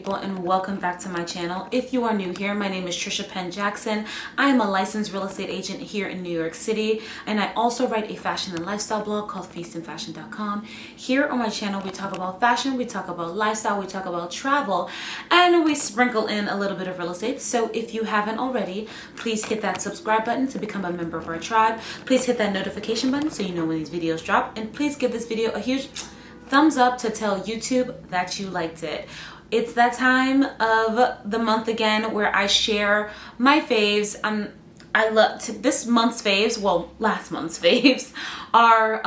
people, and welcome back to my channel. If you are new here, my name is Trisha Penn Jackson. I am a licensed real estate agent here in New York City, and I also write a fashion and lifestyle blog called favs. Here on my channel, we talk about fashion, we talk about lifestyle, we talk about travel, and we sprinkle in a little bit of real estate. So if you haven't already, please hit that subscribe button to become a member of our tribe. Please hit that notification button so you know when these videos drop, and please give this video a huge thumbs up to tell YouTube that you liked it. It's that time of the month again where I share my faves. I love this month's faves. Well, last month's faves are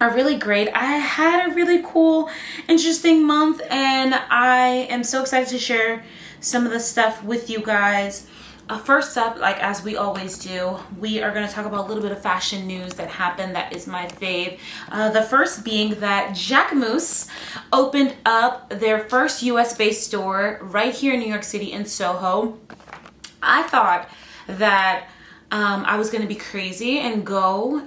really great. I had a really cool, interesting month, and I am so excited to share some of the stuff with you guys. First up, like as we always do, we are going to talk about a little bit of fashion news that happened that is my fave. The first being that Jaquemus opened up their first US-based store right here in New York City in Soho. I thought that I was going to be crazy and go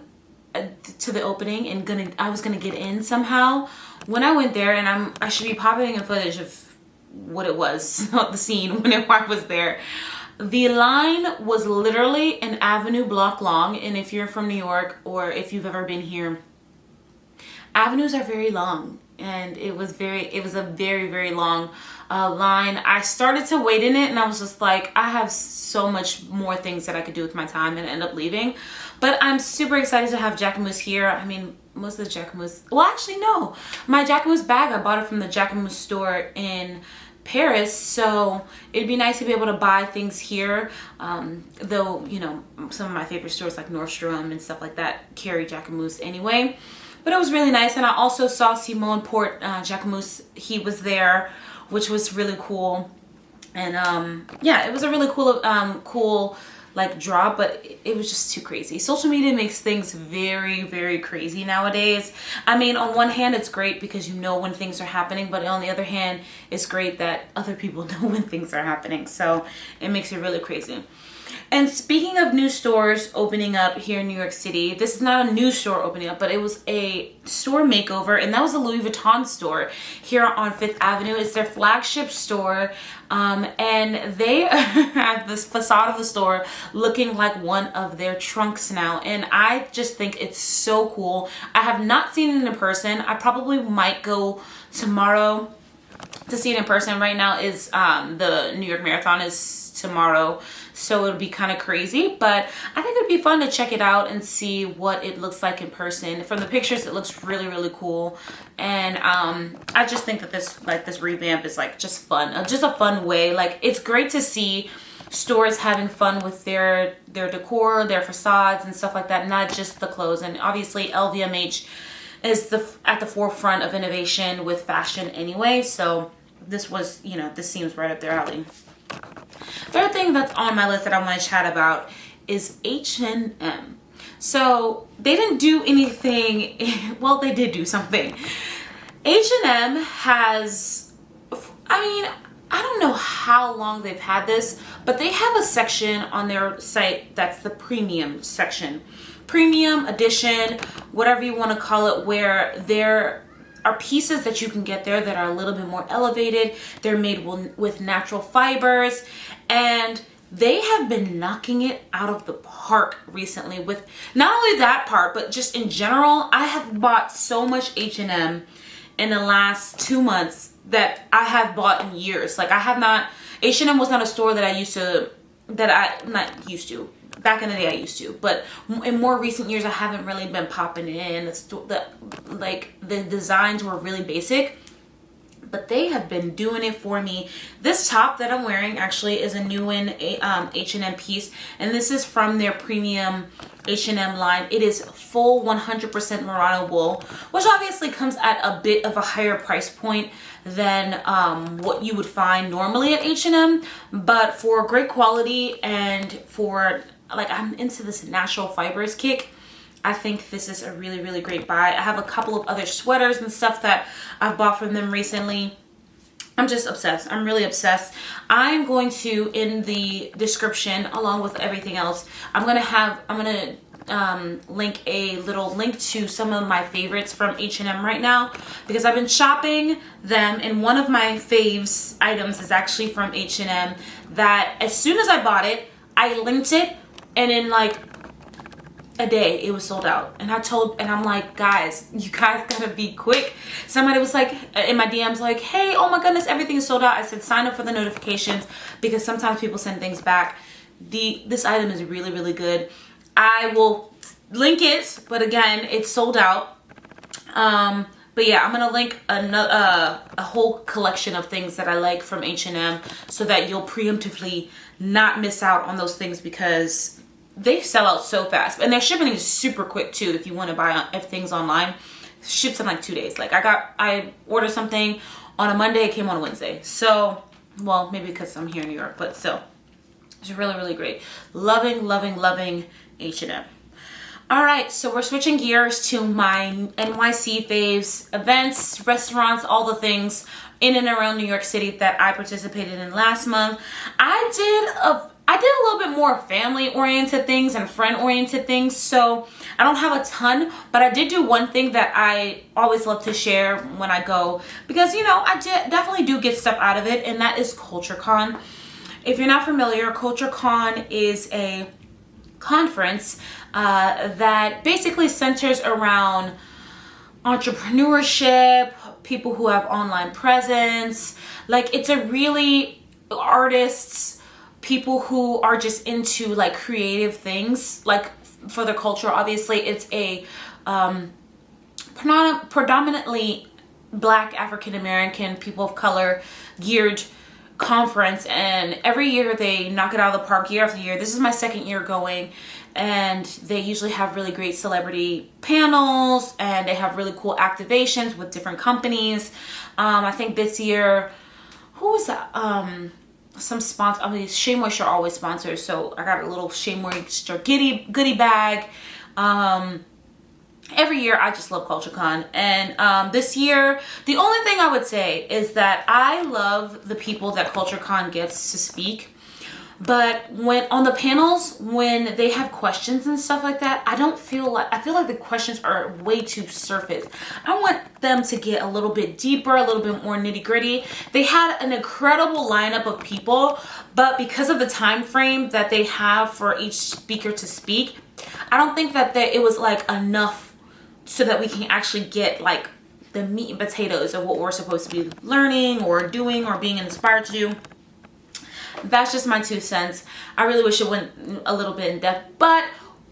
to the opening and I was going to get in somehow. When I went there, and I should be popping in footage of what it was, the scene when I was there. The line was literally an avenue block long, and if you're from New York or if you've ever been here, avenues are very long, and it was a very long line. I started to wait in it, and I was just like, I have so much more things that I could do with my time, and end up leaving. But I'm super excited to have Jaquemus here. I mean, most of the Jaquemus, well, actually no, my Jaquemus bag, I bought it from the Jaquemus store in Paris, so it'd be nice to be able to buy things here, though, you know, some of my favorite stores like Nordstrom and stuff like that carry Jaquemus anyway. But it was really nice, and I also saw Simone Port Jaquemus. He was there, which was really cool. And yeah, it was a really cool like drop, but it was just too crazy. Social media makes things very crazy nowadays. I mean, on one hand it's great because you know when things are happening, but on the other hand it's great that other people know when things are happening, so it makes it really crazy. And speaking of new stores opening up here in New York City, this is not a new store opening up, but it was a store makeover, and that was a Louis Vuitton store here on 5th Avenue. It's their flagship store, and they have this facade of the store looking like one of their trunks now, and I just think it's so cool. I have not seen it in person. I probably might go tomorrow to see it in person. Right now is the New York Marathon is tomorrow, so it would be kind of crazy, but I think it'd be fun to check it out and see what it looks like in person. From the pictures, it looks really cool, and I just think that this revamp is like just fun, just a fun way. Like, it's great to see stores having fun with their decor, their facades and stuff like that, not just the clothes. And obviously LVMH is at the forefront of innovation with fashion anyway, so this was, you know, this seems right up their alley. Third thing that's on my list that I want to chat about is H&M. So they didn't do anything, well, they did do something. H&M has, I mean, I don't know how long they've had this, but they have a section on their site that's the premium section. Premium edition, whatever you want to call it, where there are pieces that you can get there that are a little bit more elevated. They're made with natural fibers, and they have been knocking it out of the park recently with not only that part, but just in general. I have bought so much H&M in the last 2 months that I have bought in years. Like, I have not, H&M was not a store that back in the day I used to, but in more recent years I haven't really been popping in. The designs were really basic, but they have been doing it for me. This top that I'm wearing actually is a new H&M piece, and this is from their premium H&M line. It is full 100% merino wool, which obviously comes at a bit of a higher price point than what you would find normally at H&M, but for great quality and for, like, I'm into this natural fibers kick, I think this is a really great buy. I have a couple of other sweaters and stuff that I've bought from them recently. I'm just obsessed. I'm really obsessed. I'm going to, in the description, along with everything else, I'm gonna link a little link to some of my favorites from H&M right now, because I've been shopping them, and one of my faves items is actually from H&M that as soon as I bought it, I linked it, and in like a day it was sold out. And I'm like, guys, you guys gotta be quick. Somebody was like in my DMs like, hey, oh my goodness, everything is sold out. I said sign up for the notifications, because sometimes people send things back. This item is really, really good. I will link it, but again, it's sold out. But yeah, I'm gonna link a whole collection of things that I like from H&M, so that you'll preemptively not miss out on those things, because they sell out so fast, and their shipping is super quick too. If you want to buy things online, it ships in like 2 days. Like I ordered something on a Monday, it came on a Wednesday. So, well, maybe because I'm here in New York, but still, it's really, really great. Loving, loving, loving H&M. All right, so we're switching gears to my NYC Faves events, restaurants, all the things in and around New York City that I participated in last month. I did a little bit more family-oriented things and friend-oriented things, so I don't have a ton, but I did do one thing that I always love to share when I go, because, you know, I definitely do get stuff out of it, and that is CultureCon. If you're not familiar, CultureCon is a conference that basically centers around entrepreneurship, people who have online presence. Like, it's a really artists, people who are just into like creative things, like for their culture. Obviously, it's a predominantly Black, African American, people of color geared conference, and every year they knock it out of the park year after year. This is my second year going, and they usually have really great celebrity panels, and they have really cool activations with different companies. I think this year, who was that? Some sponsor. I mean, Shea Moisture always sponsors, so I got a little Shea Moisture goodie bag. Every year I just love CultureCon, and this year the only thing I would say is that I love the people that CultureCon gets to speak, but when on the panels, when they have questions and stuff like that, I feel like the questions are way too surface. I want them to get a little bit deeper, a little bit more nitty-gritty. They had an incredible lineup of people, but because of the time frame that they have for each speaker to speak, I don't think that it was like enough so that we can actually get like the meat and potatoes of what we're supposed to be learning or doing or being inspired to do. That's just my 2 cents. I really wish it went a little bit in depth, but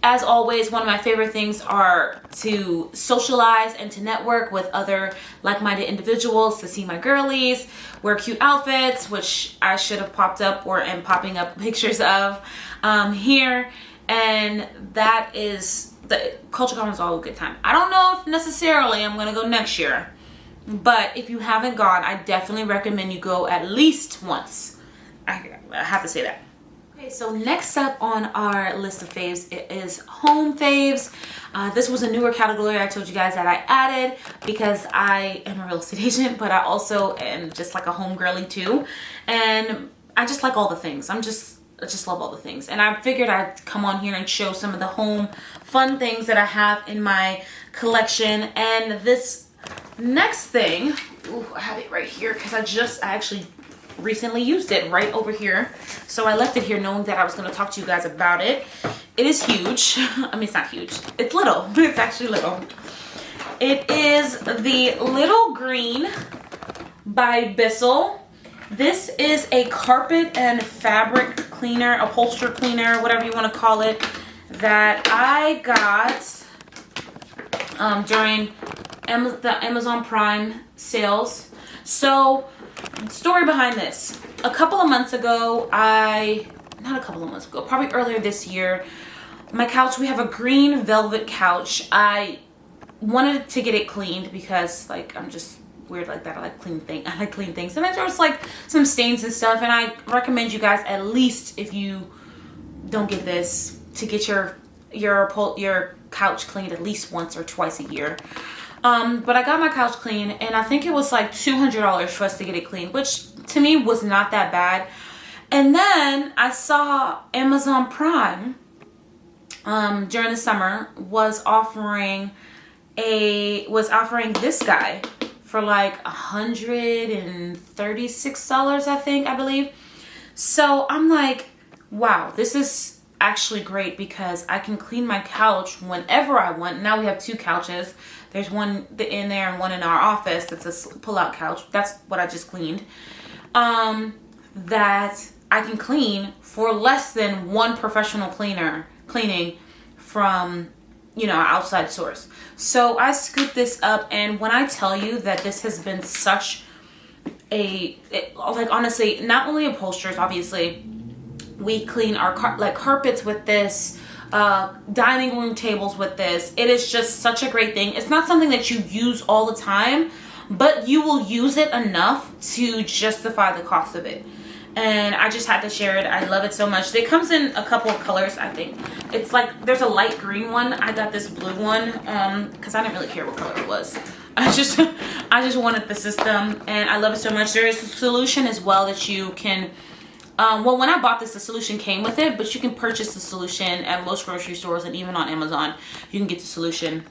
as always, one of my favorite things are to socialize and to network with other like-minded individuals, to see my girlies, wear cute outfits, which I should have popped up or am popping up pictures of here. And that is, the CultureCon is all a good time. I don't know if necessarily I'm gonna go next year, but if you haven't gone, I definitely recommend you go at least once. I have to say that. Okay, so next up on our list of faves, it is home faves. This was a newer category I told you guys that I added because I am a real estate agent, but I also am just like a home girly too. And I just like all the things. I just love all the things. And I figured I'd come on here and show some of the home fun things that I have in my collection. And this next thing, ooh, I have it right here because I actually recently used it right over here. So I left it here knowing that I was going to talk to you guys about it. It is huge. I mean, it's not huge. It's little, but it's actually little. It is the Little Green by Bissell. This is a carpet and fabric cleaner, upholstery cleaner, whatever you want to call it, that I got during the Amazon Prime sales. So, story behind this. A couple of months ago, probably earlier this year, my couch, we have a green velvet couch. I wanted to get it cleaned because, like, I'm just weird like that. I like clean things. And there was like some stains and stuff, and I recommend you guys, at least if you don't get this, to get your couch cleaned at least once or twice a year. But I got my couch clean, and I think it was like $200 for us to get it cleaned, which to me was not that bad. And then I saw Amazon Prime during the summer was offering this guy for like $136, I believe. So I'm like, wow, this is actually great because I can clean my couch whenever I want. Now we have 2 couches. There's one in there and one in our office that's a pull-out couch. That's what I just cleaned. That I can clean for less than one professional cleaning from, you know, outside source. So I scooped this up, and when I tell you that this has been such like honestly, not only upholsterers, obviously, we clean our carpets with this, dining room tables with this. It is just such a great thing. It's not something that you use all the time, but you will use it enough to justify the cost of it. And I just had to share it. I love it so much. It comes in a couple of colors, I think. It's like, there's a light green one. I got this blue one because I didn't really care what color it was. I just wanted the system, and I love it so much. There is a solution as well that you can, well, when I bought this, the solution came with it, but you can purchase the solution at most grocery stores and even on Amazon. You can get the solution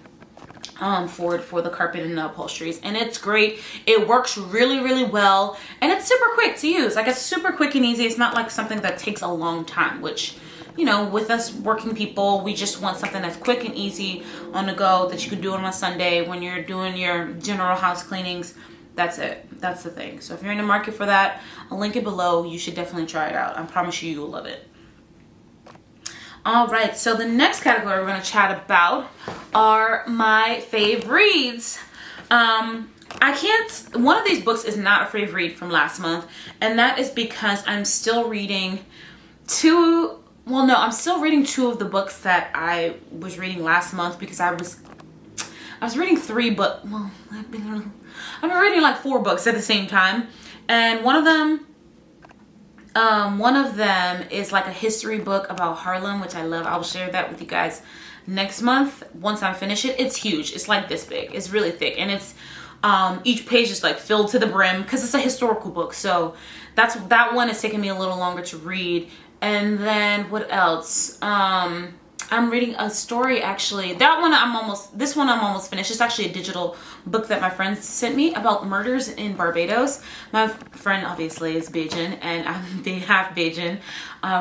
for the carpet and the upholsteries, and it's great. It works really, really well, and it's super quick to use. Like, it's super quick and easy. It's not like something that takes a long time, which, you know, with us working people, we just want something that's quick and easy on the go that you can do on a Sunday when you're doing your general house cleanings. That's it. That's the thing. So if you're in the market for that, I'll link it below. You should definitely try it out. I promise you, you'll love it. All right, so the next category we're going to chat about are my fave reads. One of these books is not a fave read from last month, and that is because I'm still reading two of the books that I was reading last month, because I was reading 3 books. Well, I've been reading like 4 books at the same time, and one of them is like a history book about Harlem, which I love. I will share that with you guys next month once I finish it. It's huge. It's like this big. It's really thick, and it's each page is like filled to the brim because it's a historical book. So that one is taking me a little longer to read. And then what else? I'm reading a story, actually. This one I'm almost finished. It's actually a digital book that my friend sent me about murders in Barbados. My friend obviously is Bajan, and I'm half Bajan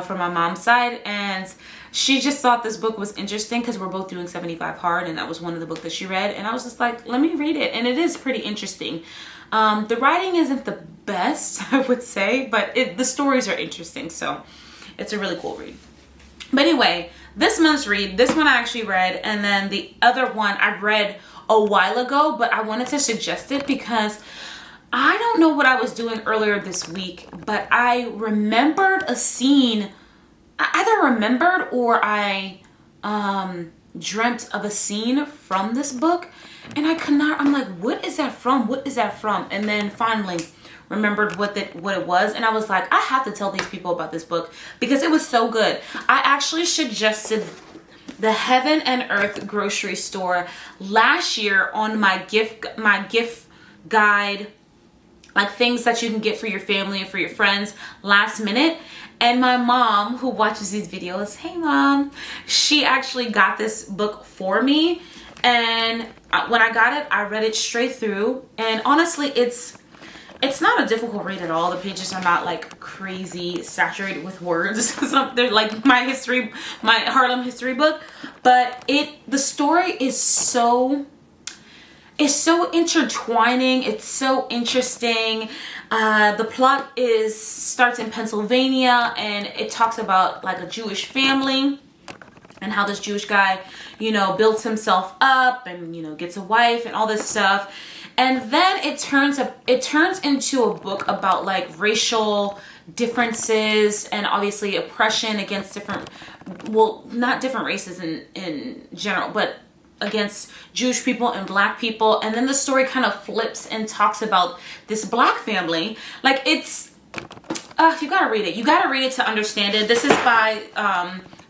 from my mom's side. And she just thought this book was interesting because we're both doing 75 hard, and that was one of the books that she read. And I was just like, let me read it. And it is pretty interesting. The writing isn't the best, I would say, but the stories are interesting. So it's a really cool read. But anyway, this month's read, this one I actually read, and then the other one I read a while ago, but I wanted to suggest it because I don't know what I was doing earlier this week, but I remembered a scene. I either remembered or I dreamt of a scene from this book, and I'm like, what is that from? What is that from? And then finally remembered what it was, and I was like, I have to tell these people about this book because it was so good. I actually suggested the Heaven and Earth grocery store last year on my gift guide, like things that you can get for your family and for your friends last minute. And my mom, who watches these videos, hey mom, she actually got this book for me, and when I got it, I read it straight through, and honestly, it's not a difficult read at all. The pages are not like crazy saturated with words. They're like my Harlem history book, but the story is so intertwining. It's so interesting. The plot starts in Pennsylvania, and it talks about like a Jewish family and how this Jewish guy, builds himself up and, gets a wife and all this stuff. And then it turns into a book about like racial differences and obviously oppression against not different races in general, but against Jewish people and Black people. And then the story kind of flips and talks about this Black family. Like you gotta read it. You gotta read it to understand it. This is by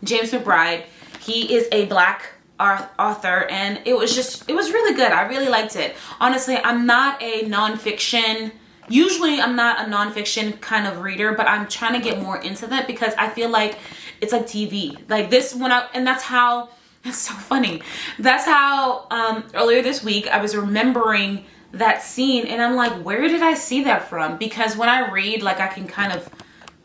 James McBride. He is a Black author, and it was really good. I really liked it. Honestly, I'm not a nonfiction. Usually I'm not a nonfiction kind of reader, but I'm trying to get more into that because I feel like it's like TV. Like this and that's how, it's so funny. That's how earlier this week I was remembering that scene, and I'm like, where did I see that from? Because when I read, like I can kind of,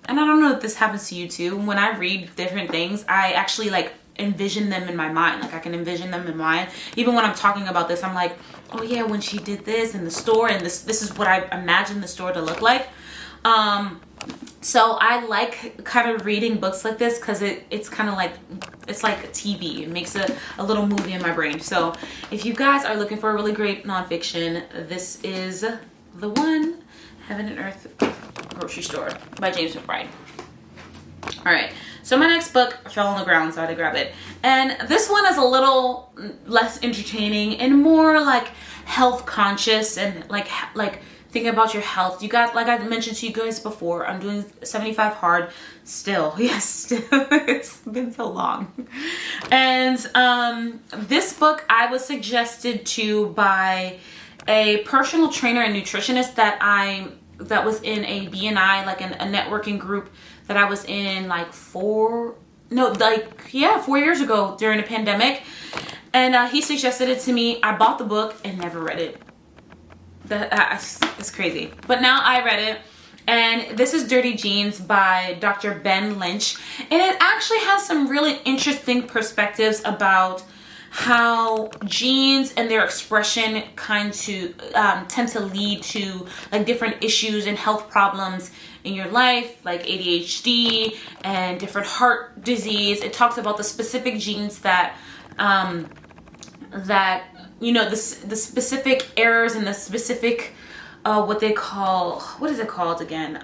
and I don't know if this happens to you too, when I read different things, I actually like envision them in my mind. Like I can envision them in mind. Even when I'm talking about this, I'm like, oh yeah, when she did this in the store, and this is what I imagine the store to look like. So I like kind of reading books like this because it's kind of like, it's like a TV. It makes a little movie in my brain. So if you guys are looking for a really great nonfiction, this is the one. Heaven and Earth Grocery Store by James McBride. All right, so my next book fell on the ground, so I had to grab it. And this one is a little less entertaining and more like health conscious and like thinking about your health. You got, like I mentioned to you guys before, I'm doing 75 hard still. Yes, it's been so long. And this book I was suggested to by a personal trainer and nutritionist that was in a BNI, like a networking group that I was in like 4 years ago during the pandemic. And he suggested it to me. I bought the book and never read it. It's crazy. But now I read it. And this is Dirty Jeans by Dr. Ben Lynch. And it actually has some really interesting perspectives about how genes and their expression tend to lead to like different issues and health problems in your life, like ADHD and different heart disease. It talks about the specific genes that the specific errors and the specific what is it called again?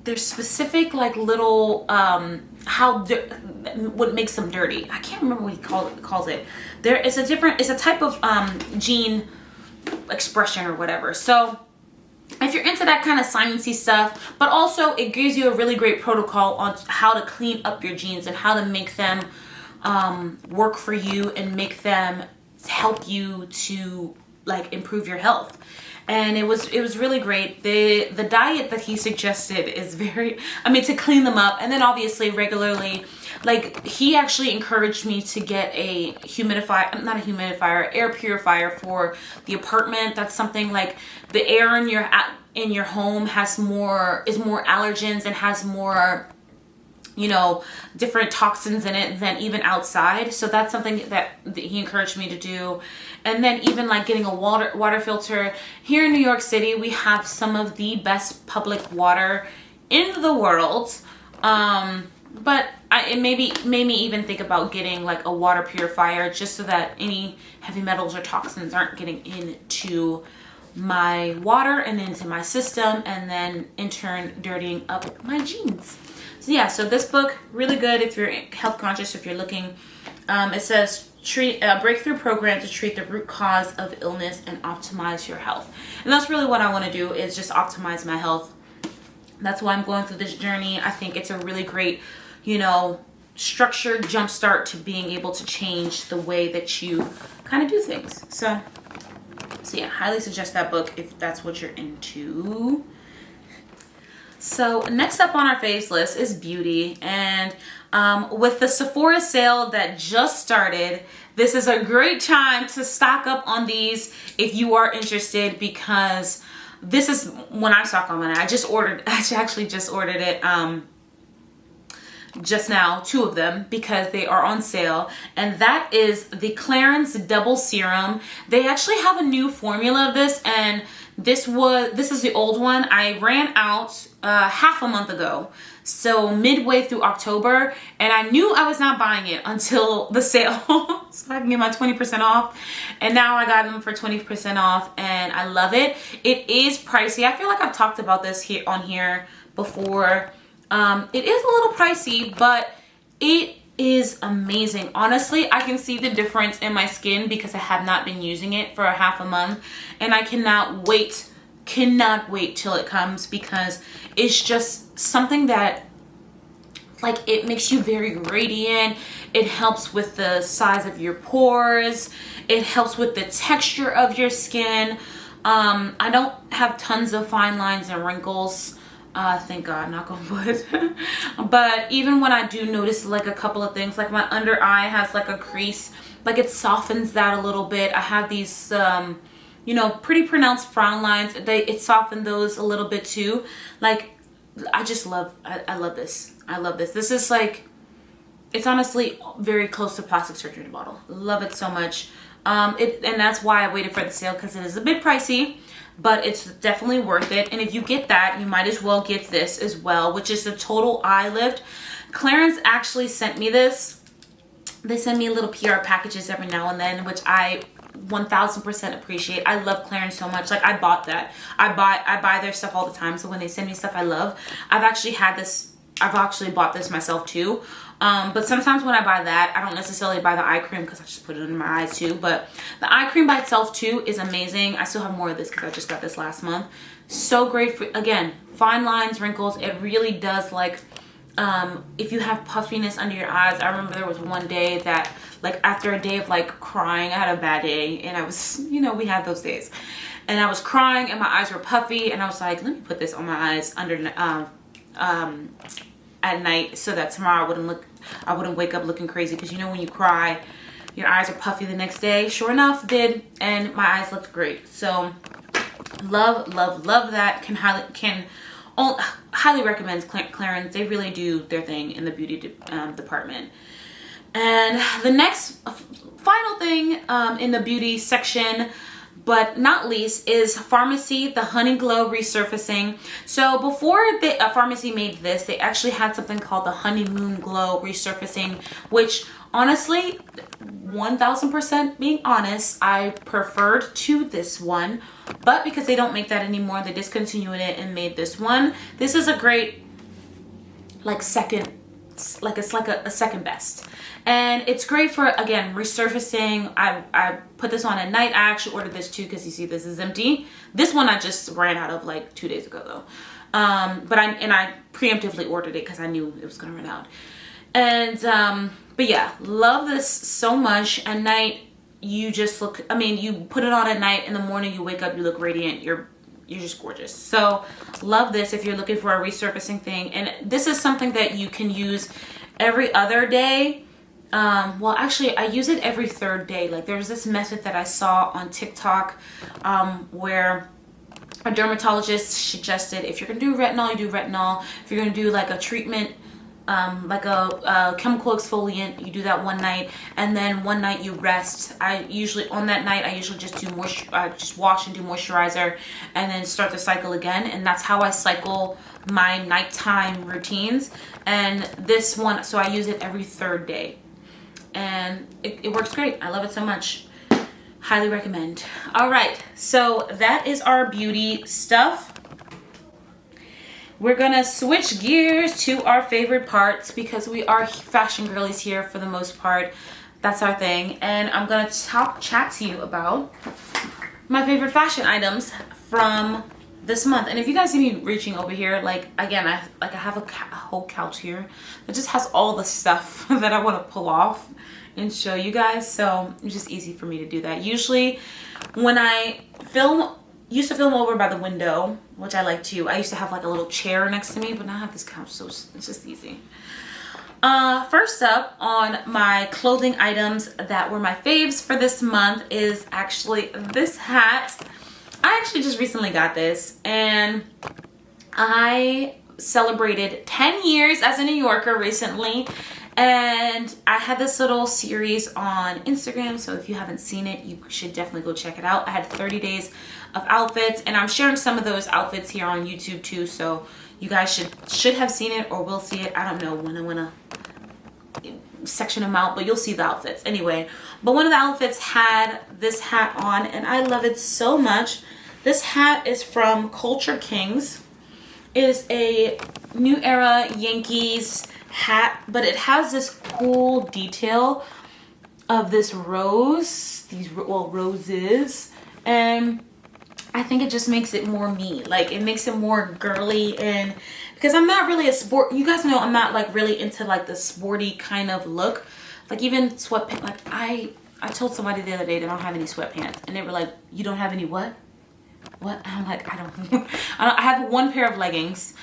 There's specific like little what makes them dirty. I can't remember what he calls it. It's a type of gene expression or whatever. So if you're into that kind of sciencey stuff, but also it gives you a really great protocol on how to clean up your genes and how to make them work for you and make them help you to like improve your health. And it was really great. The diet that he suggested is to clean them up, and then obviously regularly, like he actually encouraged me to get a air purifier for the apartment. That's something like the air in your home is more allergens and has more different toxins in it than even outside. So that's something that he encouraged me to do. And then even like getting a water filter. Here in New York City, we have some of the best public water in the world. But it made me even think about getting like a water purifier just so that any heavy metals or toxins aren't getting into my water and into my system, and then in turn dirtying up my jeans. So yeah, so this book, really good if you're health conscious, if you're looking. It says treat a breakthrough program to treat the root cause of illness and optimize your health. And that's really what I want to do, is just optimize my health. That's why I'm going through this journey. I think it's a really great, structured jumpstart to being able to change the way that you kind of do things. So yeah, highly suggest that book if that's what you're into. So next up on our faves list is beauty, and with the Sephora sale that just started, this is a great time to stock up on these if you are interested, because this is when I stock on it. I actually just ordered it just now, 2 of them, because they are on sale, and that is the Clarins Double Serum. They actually have a new formula of this, and this is the old one. I ran out half a month ago, so midway through October, and I knew I was not buying it until the sale so I can get my 20% off, and now I got them for 20% off, and I love it. It is pricey. I feel like I've talked about this here before. It is a little pricey, but it is amazing. Honestly, I can see the difference in my skin because I have not been using it for a half a month, and I cannot wait till it comes, because it's just something that, like, it makes you very radiant. It helps with the size of your pores. It helps with the texture of your skin. I don't have tons of fine lines and wrinkles. Thank God, knock on wood. But even when I do notice like a couple of things, like my under eye has like a crease, like it softens that a little bit. I have these, you know, pretty pronounced frown lines. It softened those a little bit too. Like, I just love, I love this. I love this. This is like, it's honestly very close to plastic surgery bottle. Love it so much. And that's why I waited for the sale, because it is a bit pricey, but it's definitely worth it. And if you get that, you might as well get this as well, which is the Total Eye Lift. Clarins actually sent me this. They send me little PR packages every now and then, which I 1000% appreciate. I love Clarins so much. Like, I bought that. I buy their stuff all the time. So when they send me stuff I love, I've actually bought this myself too. But sometimes when I buy that, I don't necessarily buy the eye cream because I just put it under my eyes too. But the eye cream by itself too is amazing. I still have more of this because I just got this last month. So great for, again, fine lines, wrinkles. It really does, like, if you have puffiness under your eyes. I remember there was one day that, like, after a day of like crying, I had a bad day, and I was, you know, we had those days, and I was crying and my eyes were puffy, and I was like, let me put this on my eyes under at night, so that tomorrow I wouldn't wake up looking crazy, because you know when you cry your eyes are puffy the next day. Sure enough, did, and my eyes looked great. So love that. Highly recommend Clarins. They really do their thing in the beauty department. And the next final thing in the beauty section, but not least, is Pharmacy, the Honey Glow Resurfacing. So before Pharmacy made this, they actually had something called the Honeymoon Glow Resurfacing, which honestly, 1000% being honest, I preferred to this one. But because they don't make that anymore, they discontinued it and made this one. This is a great, like, it's like a second best. And it's great for, again, resurfacing. I put this on at night. I actually ordered this too, because you see this is empty. This one I just ran out of like 2 days ago though. But I preemptively ordered it because I knew it was gonna run out. And but yeah, love this so much. At night, you just look, I mean, you put it on at night, in the morning you wake up, you look radiant, you're just gorgeous. So love this if you're looking for a resurfacing thing. And this is something that you can use every other day. Well, actually, I use it every third day. Like, there was this method that I saw on TikTok where a dermatologist suggested, if you're gonna do retinol, you do retinol. If you're gonna do like a treatment, like a chemical exfoliant, you do that one night, and then one night you rest. On that night I usually just do just wash and do moisturizer, and then start the cycle again. And that's how I cycle my nighttime routines. And this one, so I use it every third day, and it works great. I love it so much. Highly recommend. All right, so that is our beauty stuff. We're gonna switch gears to our favorite parts, because we are fashion girlies here for the most part. That's our thing. And I'm gonna chat to you about my favorite fashion items from this month. And if you guys see me reaching over here, like, again, I have a whole couch here that just has all the stuff that I want to pull off and show you guys. So it's just easy for me to do that. Usually when I used to film over by the window, which I like to. I used to have like a little chair next to me, but now I have this couch, so it's just easy. First up on my clothing items that were my faves for this month is actually this hat. I actually just recently got this, and I celebrated 10 years as a New Yorker recently. And I had this little series on Instagram, so if you haven't seen it, you should definitely go check it out. I had 30 days of outfits, and I'm sharing some of those outfits here on YouTube too, so you guys should have seen it or will see it. I don't know when I want to section them out, but you'll see the outfits anyway. But one of the outfits had this hat on, and I love it so much. This hat is from Culture Kings. It is a New Era Yankees hat, but it has this cool detail of this rose, roses, and I think it just makes it more me. Like, it makes it more girly, and because I'm not really a sport, you guys know I'm not like really into like the sporty kind of look. Like, even sweatpants, like I told somebody the other day that I don't have any sweatpants, and they were like, you don't have any what? what? I'm like, I don't I have one pair of leggings,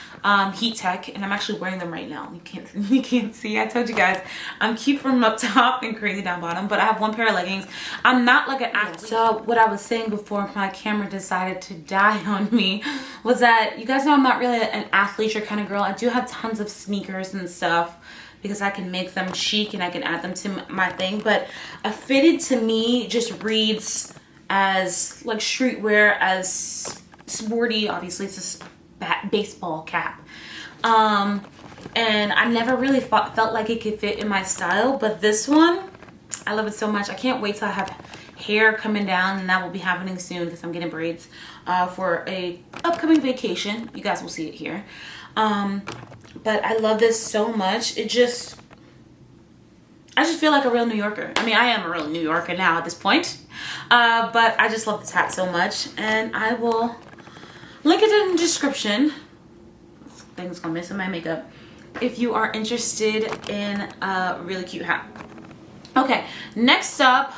Heat Tech, and I'm actually wearing them right now. You can't see. I told you guys I'm cute from up top and crazy down bottom, but I have one pair of leggings. I'm not like an athlete. So what I was saying before my camera decided to die on me was that you guys know I'm not really an athleisure kind of girl. I do have tons of sneakers and stuff because I can make them chic and I can add them to my thing, but a fitted to me just reads as like streetwear, as sporty. Obviously it's a baseball cap, and I never really felt like it could fit in my style, but this one I love it so much. I can't wait till I have hair coming down, and that will be happening soon because I'm getting braids for a upcoming vacation. You guys will see it here, but I love this so much. I just feel like a real New Yorker. I mean, I am a real New Yorker now at this point. But I just love this hat so much. And I will link it in the description. This thing's gonna miss in my makeup. If you are interested in a really cute hat. Okay, next up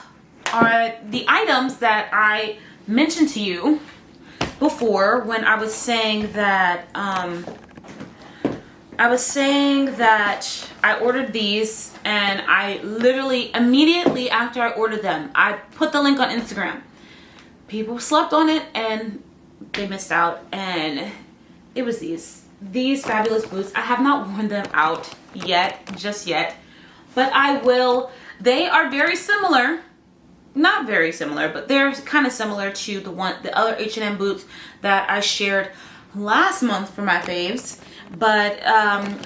are the items that I mentioned to you before when I was saying that I ordered these, and I literally immediately after I ordered them, I put the link on Instagram. People slept on it and they missed out, and it was these fabulous boots. I have not worn them out just yet, but I will. They are very similar, not very similar, but they're kind of similar to the other H&M boots that I shared last month for my faves. But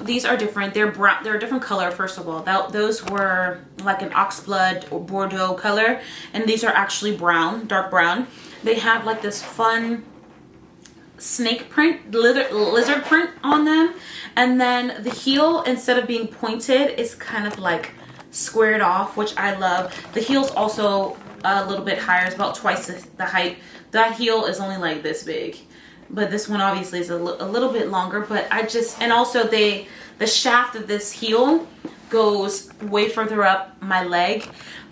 these are different. They're brown. They're a different color. First of all, those were like an oxblood or Bordeaux color, and these are actually brown, dark brown. They have like this fun snake print, lizard print on them, and then the heel, instead of being pointed, is kind of like squared off, which I love. The heel's also a little bit higher. It's about twice the height. That heel is only like this big. But this one obviously is a little bit longer, but and also the shaft of this heel goes way further up my leg.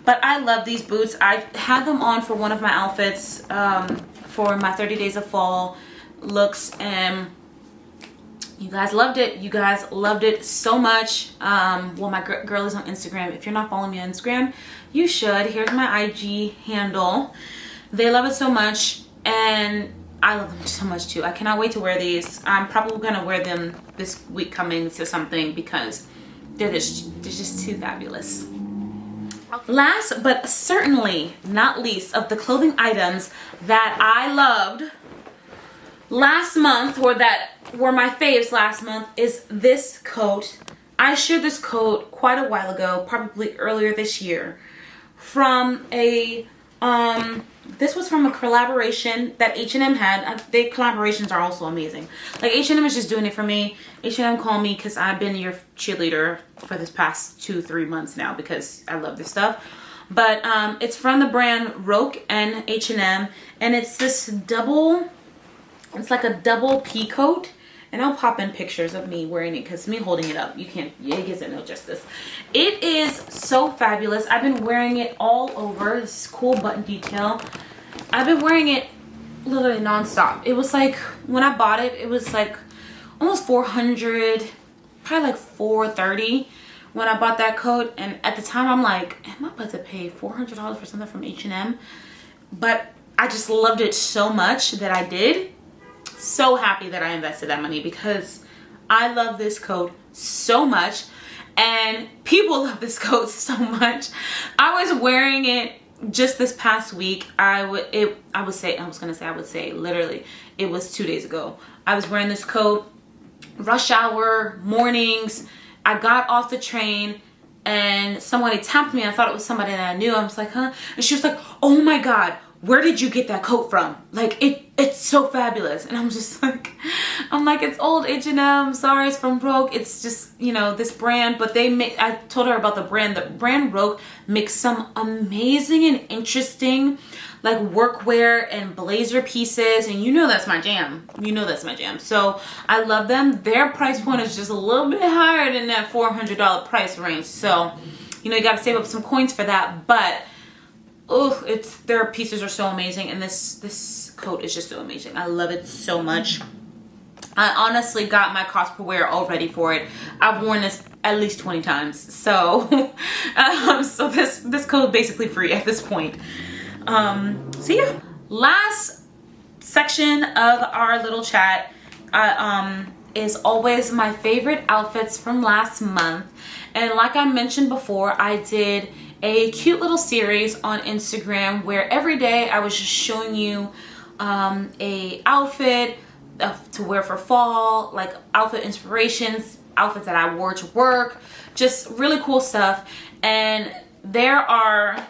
But I love these boots. I had them on for one of my outfits for my 30 days of fall looks, and you guys loved it. You guys loved it so much. Well, my girl is on Instagram. If you're not following me on Instagram, you should. Here's my IG handle. They love it so much, and I love them so much too. I cannot wait to wear these. I'm probably gonna wear them this week coming to something because they're just too fabulous. Last but certainly not least of the clothing items that I loved last month, or that were my faves last month, is this coat. I shared this coat quite a while ago, probably earlier this year, from a this was from a collaboration that H&M had. Their collaborations are also amazing. Like, H&M is just doing it for me. H&M called me because I've been your cheerleader for this past 2-3 months now because I love this stuff. But it's from the brand Roke and H&M, and it's this it's like a double pea coat. And I'll pop in pictures of me wearing it because me holding it up, it gives it no justice. It is so fabulous. I've been wearing it all over. This cool button detail. I've been wearing it literally nonstop. It was like, when I bought it, it was like almost $400, probably like $430 when I bought that coat. And at the time, I'm like, am I about to pay $400 for something from H&M? But I just loved it so much that I did. So happy that I invested that money because I love this coat so much, and people love this coat so much. I was wearing it just this past week. I would say literally it was 2 days ago. I was wearing this coat rush hour mornings. I got off the train and somebody tapped me, and I thought it was somebody that I knew. I was like, huh? And she was like, oh my God, where did you get that coat from? Like, it's so fabulous. And I'm just like, it's old H&M. Sorry, it's from Roke. It's just, this brand. But I told her about the brand. The brand Roke makes some amazing and interesting, like, workwear and blazer pieces. And that's my jam. That's my jam. So I love them. Their price point is just a little bit higher than that $400 price range. So, you got to save up some coins for that. But oh, their pieces are so amazing, and this coat is just so amazing. I love it so much. I honestly got my cost per wear all ready for it. I've worn this at least 20 times, so so this coat is basically free at this point. So yeah, last section of our little chat is always my favorite outfits from last month. And like I mentioned before, I did a cute little series on Instagram where every day I was just showing you a outfit to wear for fall, like outfit inspirations, outfits that I wore to work, just really cool stuff. And there are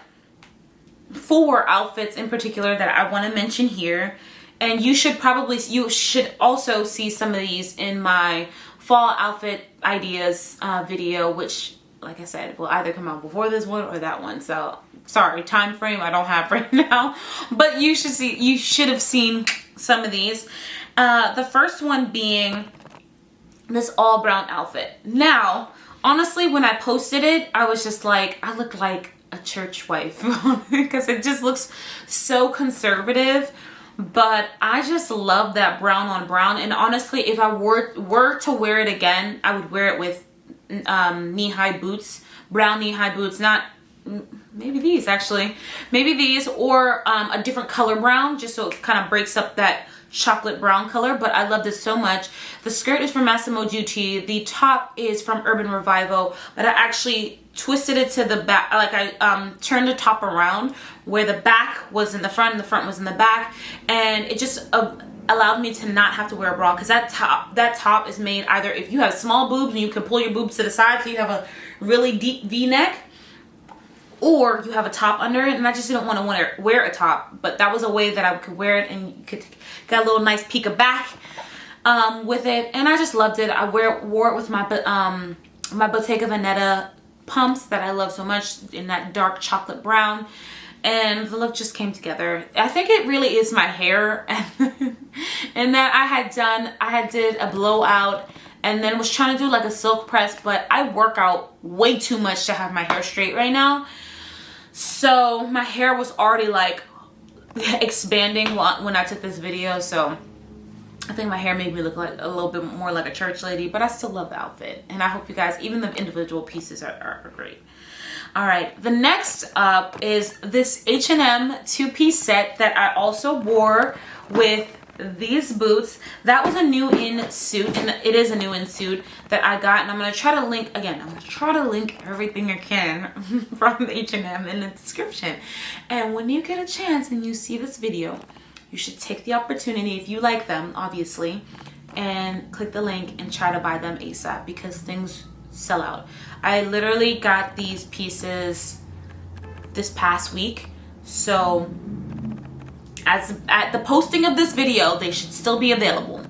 4 outfits in particular that I want to mention here. And you should also see some of these in my fall outfit ideas video, which, like I said, will either come out before this one or that one. So sorry, time frame I don't have right now, but you should have seen some of these. The first one being this all brown outfit. Now, honestly, when I posted it, I was just like, I look like a church wife because it just looks so conservative. But I just love that brown on brown. And honestly, if I were to wear it again, I would wear it with knee-high boots, brown knee-high boots, not maybe these actually, maybe these, or a different color brown, just so it kind of breaks up that chocolate brown color. But I love this so much. The skirt is from Massimo Dutti. The top is from Urban Revival, but I actually twisted it to the back. Like I turned the top around where the back was in the front and the front was in the back, and it just allowed me to not have to wear a bra, because that top is made either if you have small boobs and you can pull your boobs to the side so you have a really deep V-neck, or you have a top under it. And I just didn't want to wear a top, but that was a way that I could wear it and you could get a little nice peek of back with it. And I just loved it. I wore it with my my Bottega Veneta pumps that I love so much in that dark chocolate brown, and the look just came together. I think it really is my hair and that I did a blowout and then was trying to do like a silk press, but I work out way too much to have my hair straight right now. So my hair was already like expanding when I took this video. So I think my hair made me look like a little bit more like a church lady, but I still love the outfit. And I hope you guys, even the individual pieces are great. All right, the next up is this H&M 2-piece set that I also wore with these boots. That was a new in suit, and it is a new in suit that I got, and I'm gonna try to link again. I'm gonna try to link everything I can from H&M in the description. And when you get a chance and you see this video, you should take the opportunity, if you like them, obviously, and click the link and try to buy them ASAP, because things sell out. I literally got these pieces this past week, so as at the posting of this video, they should still be available.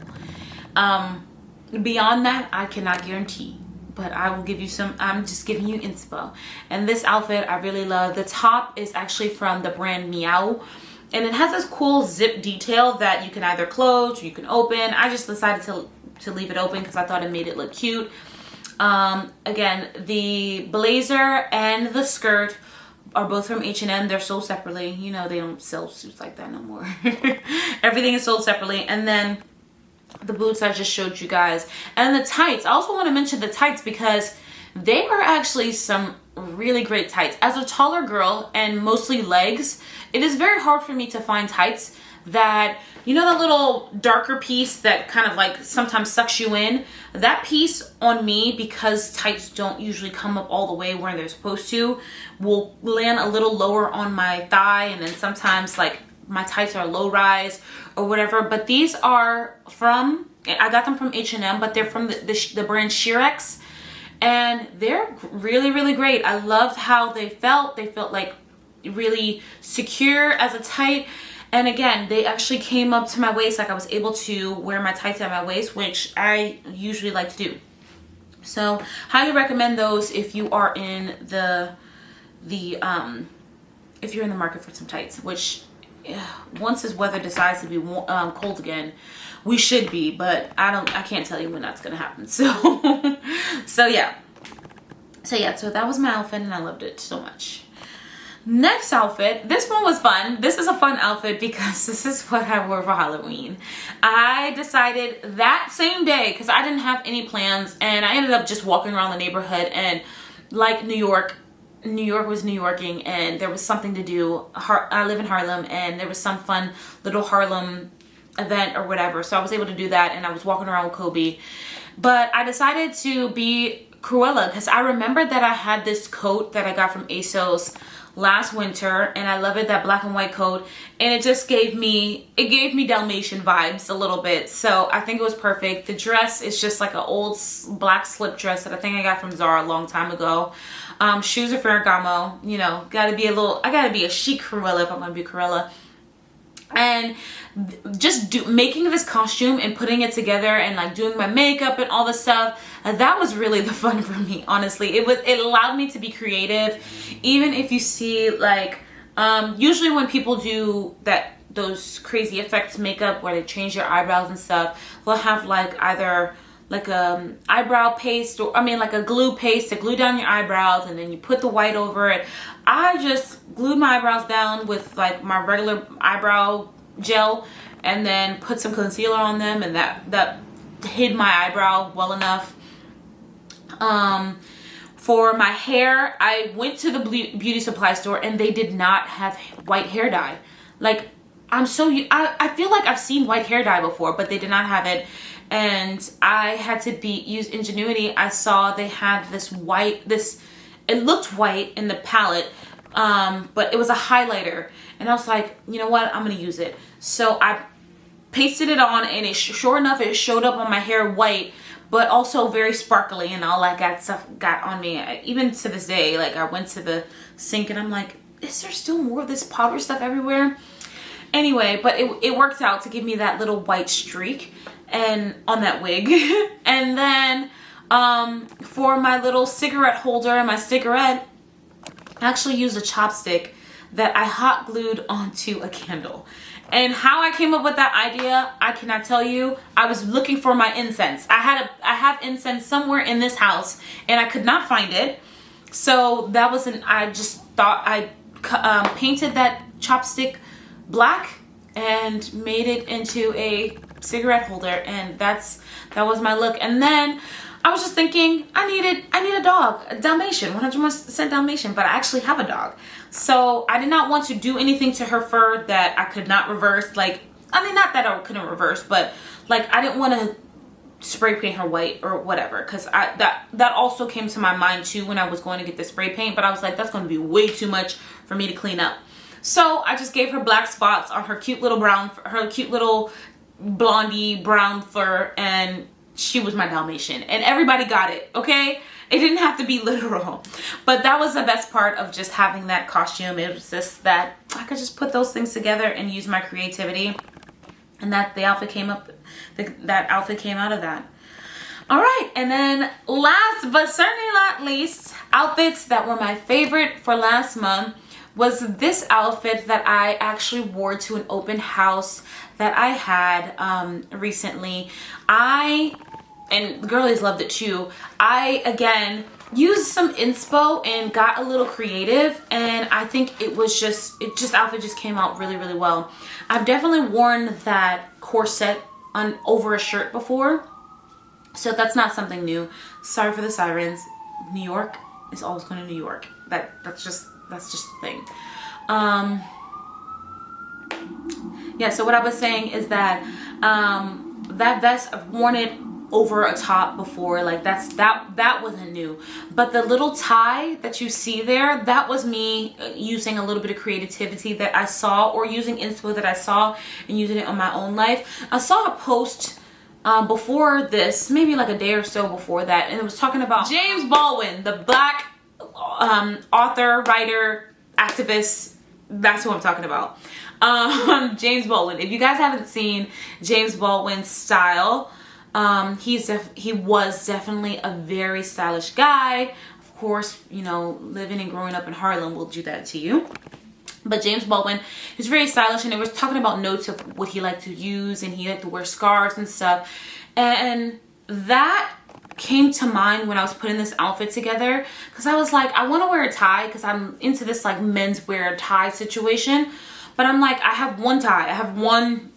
Beyond that, I cannot guarantee, but I will give you some. I'm just giving you inspo. And this outfit I really love. The top is actually from the brand Meow, and it has this cool zip detail that you can either close or you can open. I just decided to leave it open because I thought it made it look cute. Again, the blazer and the skirt are both from H&M. They're sold separately. You know, they don't sell suits like that no more. Everything is sold separately. And then the boots I just showed you guys. And the tights. I also want to mention the tights because they are actually some really great tights. As a taller girl and mostly legs, it is very hard for me to find tights that, you know, the little darker piece that kind of like sometimes sucks you in. That piece on me, because tights don't usually come up all the way where they're supposed to, will land a little lower on my thigh, and then sometimes like my tights are low rise or whatever. But these are from, I got them from H&M, but they're from the brand Sheerex, and they're really, really great. I loved how they felt. They felt like really secure as a tight. And again, they actually came up to my waist, like I was able to wear my tights at my waist, which I usually like to do. So highly recommend those if you are in if you're in the market for some tights, which once this weather decides to be cold again, we should be, but I can't tell you when that's gonna happen. So so that was my outfit, and I loved it so much. Next outfit, this one was fun. This is a fun outfit because this is what I wore for Halloween. I decided that same day, because I didn't have any plans, and I ended up just walking around the neighborhood, and like New York was New Yorking, and there was something to do. I live in Harlem, and there was some fun little Harlem event or whatever, so I was able to do that, and I was walking around with Kobe. But I decided to be Cruella because I remembered that I had this coat that I got from ASOS last winter, and I love it, that black and white coat, and it just gave me Dalmatian vibes a little bit, so I think it was perfect. The dress is just like an old black slip dress that I think I got from Zara a long time ago. Shoes are Ferragamo, you know, I gotta be a chic Cruella if I'm gonna be Cruella. And just making this costume and putting it together and like doing my makeup and all this stuff, that was really the fun for me, honestly. It allowed me to be creative. Even if you see like usually when people do those crazy effects makeup where they change your eyebrows and stuff, they'll have like either like a eyebrow paste, or I mean like a glue paste to glue down your eyebrows, and then you put the white over it. I just glued my eyebrows down with like my regular eyebrow gel, and then put some concealer on them, and that hid my eyebrow well enough. For my hair, I went to the beauty supply store, and they did not have white hair dye. Like, I feel like I've seen white hair dye before, but they did not have it. And I had to use ingenuity. I saw they had it looked white in the palette, but it was a highlighter. And I was like, you know what? I'm going to use it. So I pasted it on, and sure enough, it showed up on my hair white, but also very sparkly, and all that stuff got on me. Even to this day, like I went to the sink and I'm like, is there still more of this powder stuff everywhere? Anyway, but it worked out to give me that little white streak and on that wig. And then for my little cigarette holder and my cigarette, I actually used a chopstick that I hot glued onto a candle. And how I came up with that idea, I cannot tell you. I was looking for my incense. I have incense somewhere in this house, and I could not find it. So that was I just thought I painted that chopstick black and made it into a cigarette holder, and that was my look. And then I was just thinking, I need a dog, a Dalmatian, 100% Dalmatian, but I actually have a dog. So I did not want to do anything to her fur that I could not reverse. Like, I mean, not that I couldn't reverse, but like I didn't want to spray paint her white or whatever, because that also came to my mind too when I was going to get the spray paint, but I was like, that's going to be way too much for me to clean up. So I just gave her black spots on her cute little blondie brown fur, and she was my Dalmatian, and everybody got it, okay? It didn't have to be literal, but that was the best part of just having that costume. It was just that I could just put those things together and use my creativity, and that outfit came out of that. All right, and then last but certainly not least, outfits that were my favorite for last month was this outfit that I actually wore to an open house that I had recently. And the girlies loved it too. I, again, used some inspo and got a little creative, and I think outfit just came out really, really well. I've definitely worn that corset over a shirt before, so that's not something new. Sorry for the sirens. New York is always going to New York. That's just the thing. Yeah, so what I was saying is that that vest, I've worn it over a top before, like that wasn't new, but the little tie that you see there, that was me using a little bit of creativity that I saw, or using inspo that I saw and using it on my own life. I saw a post before this, maybe like a day or so before that, and it was talking about James Baldwin, the black author, writer, activist. That's who I'm talking about. James Baldwin. If you guys haven't seen James Baldwin's style, he was definitely a very stylish guy. Of course, you know, living and growing up in Harlem will do that to you. But James Baldwin is very stylish, and it was talking about notes of what he liked to use, and he liked to wear scarves and stuff. And that came to mind when I was putting this outfit together, because I was like, I want to wear a tie because I'm into this like menswear tie situation, but I'm like, I have one tie. I have one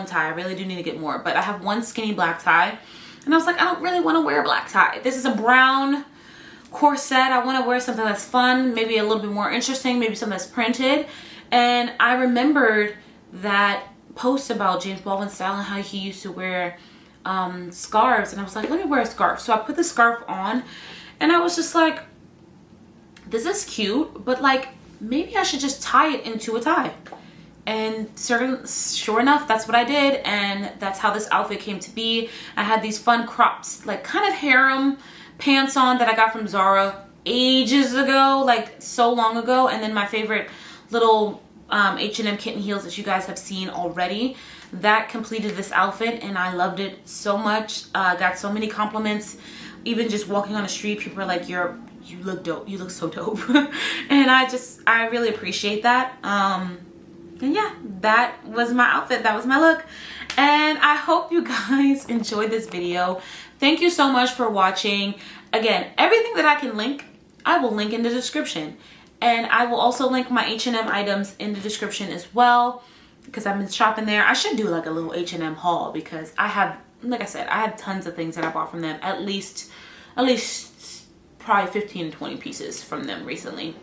tie. I really do need to get more, but I have one skinny black tie, and I was like, I don't really want to wear a black tie. This is a brown corset. I want to wear something that's fun, maybe a little bit more interesting, maybe something that's printed. And I remembered that post about James Baldwin's style and how he used to wear scarves, and I was like, let me wear a scarf. So I put the scarf on, and I was just like, this is cute, but like maybe I should just tie it into a tie. And sure enough, that's what I did, and that's how this outfit came to be. I had these fun cropped, like kind of harem pants on that I got from Zara ages ago, like so long ago, and then my favorite little H&M kitten heels that you guys have seen already. That completed this outfit, and I loved it so much. Got so many compliments. Even just walking on the street, people are like, you look dope. You look so dope. And I really appreciate that. And yeah, that was my outfit. That was my look. And I hope you guys enjoyed this video. Thank you so much for watching. Again, everything that I can link, I will link in the description. And I will also link my H&M items in the description as well, because I've been shopping there. I should do like a little H&M haul, because I have, like I said, I have tons of things that I bought from them. At least probably 15 to 20 pieces from them recently.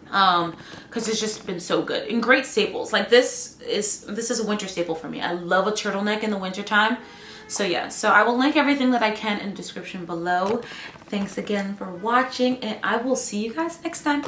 Because it's just been so good. And great staples. Like this is a winter staple for me. I love a turtleneck in the winter time. So yeah, so I will link everything that I can in the description below. Thanks again for watching, and I will see you guys next time.